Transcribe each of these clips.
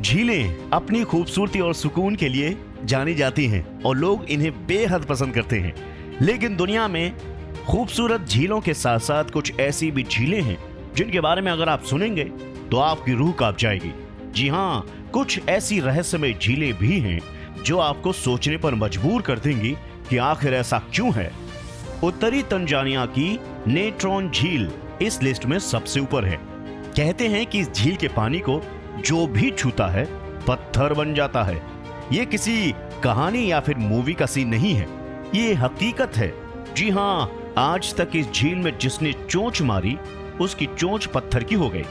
झीलें अपनी खूबसूरती और सुकून के लिए जानी जाती हैं और लोग इन्हें बेहद पसंद करते हैं। लेकिन दुनिया में खूबसूरत झीलों के साथ साथ कुछ ऐसी भी झीलें हैं जिनके बारे में अगर आप सुनेंगे तो आपकी रूह कांप जाएगी। जी हाँ, कुछ ऐसी रहस्यमय झीलें भी हैं जो आपको सोचने पर मजबूर कर देंगी कि आखिर ऐसा क्यों है। उत्तरी तंजानिया की नेट्रॉन झील इस लिस्ट में सबसे ऊपर है। कहते हैं कि इस झील के पानी को जो भी छूता है पत्थर बन जाता है। ये किसी कहानी या फिर मूवी का सीन नहीं है, ये हकीकत है। जी हाँ, आज तक इस झील में जिसने चोंच मारी उसकी चोंच पत्थर की हो गई।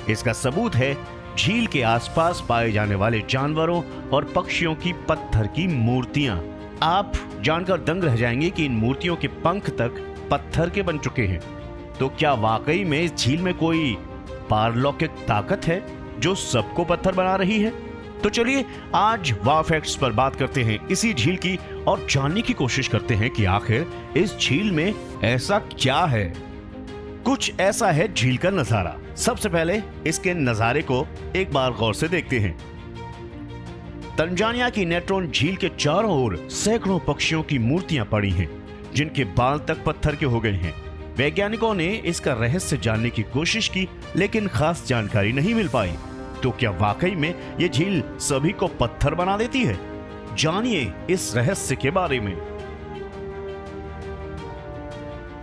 इसका सबूत है झील के आसपास पाए जाने वाले जानवरों और पक्षियों की पत्थर की मूर्तियां। आप जानकर दंग रह जाएंगे कि इन मूर्तियों के पंख तक पत्थर के बन चुके हैं। तो क्या वाकई में इस झील में कोई पारलौकिक ताकत है जो सबको पत्थर बना रही है? तो चलिए आज वाव फैक्ट्स पर बात करते हैं इसी झील की और जानने की कोशिश करते हैं कि आखिर इस झील में ऐसा क्या है। कुछ ऐसा है झील का नजारा। सबसे पहले इसके नजारे को एक बार गौर से देखते हैं। तंजानिया की नेट्रॉन झील के चारों ओर सैकड़ों पक्षियों की मूर्तियां पड़ी हैं जिनके बाल तक पत्थर के हो गए हैं। वैज्ञानिकों ने इसका रहस्य जानने की कोशिश की लेकिन खास जानकारी नहीं मिल पाई। तो क्या वाकई में ये झील सभी को पत्थर बना देती है? जानिए इस रहस्य के बारे में।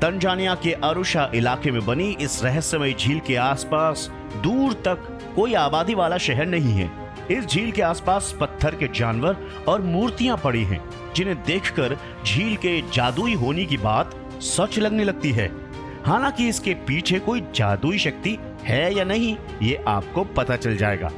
तंजानिया के अरुशा इलाके में बनी इस रहस्यमय झील के आसपास दूर तक कोई आबादी वाला शहर नहीं है। इस झील के आसपास पत्थर के जानवर और मूर्तियां पड़ी हैं जिन्हें देखकर झील के जादुई होने की बात सच लगने लगती है। हालांकि इसके पीछे कोई जादुई शक्ति है या नहीं ये आपको पता चल जाएगा।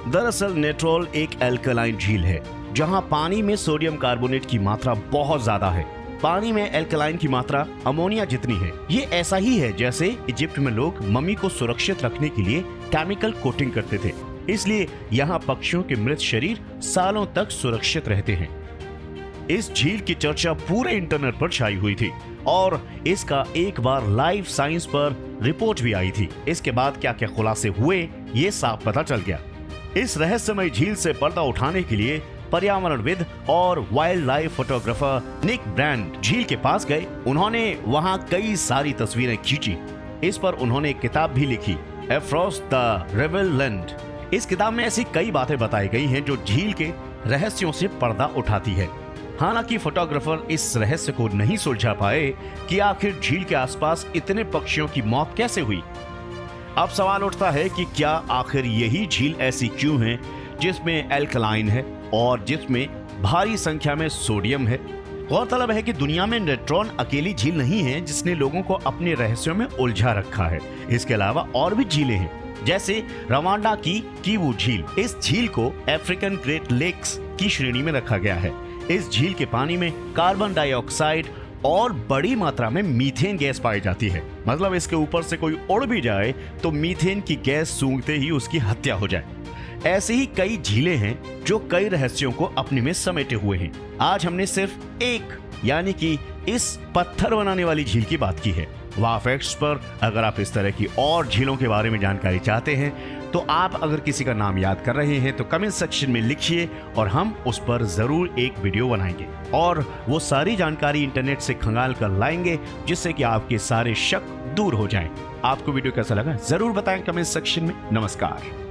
दरअसल नेट्रोल एक एल्कलाइन झील है जहां पानी में सोडियम कार्बोनेट की मात्रा बहुत ज्यादा है। पानी में एल्कलाइन की मात्रा अमोनिया जितनी है। ये ऐसा ही है जैसे इजिप्ट में लोग मम्मी को सुरक्षित रखने के लिए केमिकल कोटिंग करते थे, इसलिए यहाँ पक्षियों के मृत शरीर सालों तक सुरक्षित रहते हैं। इस झील की चर्चा पूरे इंटरनेट पर छाई हुई थी और इसका एक बार लाइव साइंस पर रिपोर्ट भी आई थी। इसके बाद क्या क्या खुलासे हुए ये साफ पता चल गया। इस रहस्यमय झील से पर्दा उठाने के लिए पर्यावरणविद और wildlife photographer Nick Brandt झील के पास गए। उन्होंने वहां कई सारी तस्वीरें खींची। इस पर उन्होंने एक किताब भी लिखी, अक्रॉस द रेबल लैंड। इस किताब में ऐसी कई बातें बताई गई हैं जो झील के रहस्यों से पर्दा उठाती है। हालांकि फोटोग्राफर इस रहस्य को नहीं सुलझा पाए कि आखिर झील के आसपास इतने पक्षियों की मौत कैसे हुई। अब सवाल उठता है कि क्या आखिर यही झील ऐसी क्यों है जिसमें एल्कलाइन है और जिसमें भारी संख्या में सोडियम है। गौरतलब है कि दुनिया में नेट्रॉन अकेली झील नहीं है जिसने लोगों को अपने रहस्यों में उलझा रखा है। इसके अलावा और भी झीलें हैं, जैसे रवांडा की कीवू झील। इस झील को अफ्रीकन ग्रेट लेक्स की श्रेणी में रखा गया है। इस झील के पानी में कार्बन डाइऑक्साइड और बड़ी मात्रा में मीथेन गैस पाई जाती है। मतलब इसके ऊपर से कोई उड़ भी जाए तो मीथेन की गैस सूंघते ही उसकी हत्या हो जाए। ऐसे ही कई झीलें हैं जो कई रहस्यों को अपने में समेटे हुए हैं। आज हमने सिर्फ एक यानी कि इस पत्थर बनाने वाली झील की बात की है। वाव फैक्ट्स पर अगर आप इस तरह की और झीलों के बारे में जानकारी चाहते हैं तो आप अगर किसी का नाम याद कर रहे हैं तो कमेंट सेक्शन में लिखिए और हम उस पर जरूर एक वीडियो बनाएंगे और वो सारी जानकारी इंटरनेट से खंगाल कर लाएंगे जिससे कि आपके सारे शक दूर हो जाएं। आपको वीडियो कैसा लगा जरूर बताएं कमेंट सेक्शन में। नमस्कार।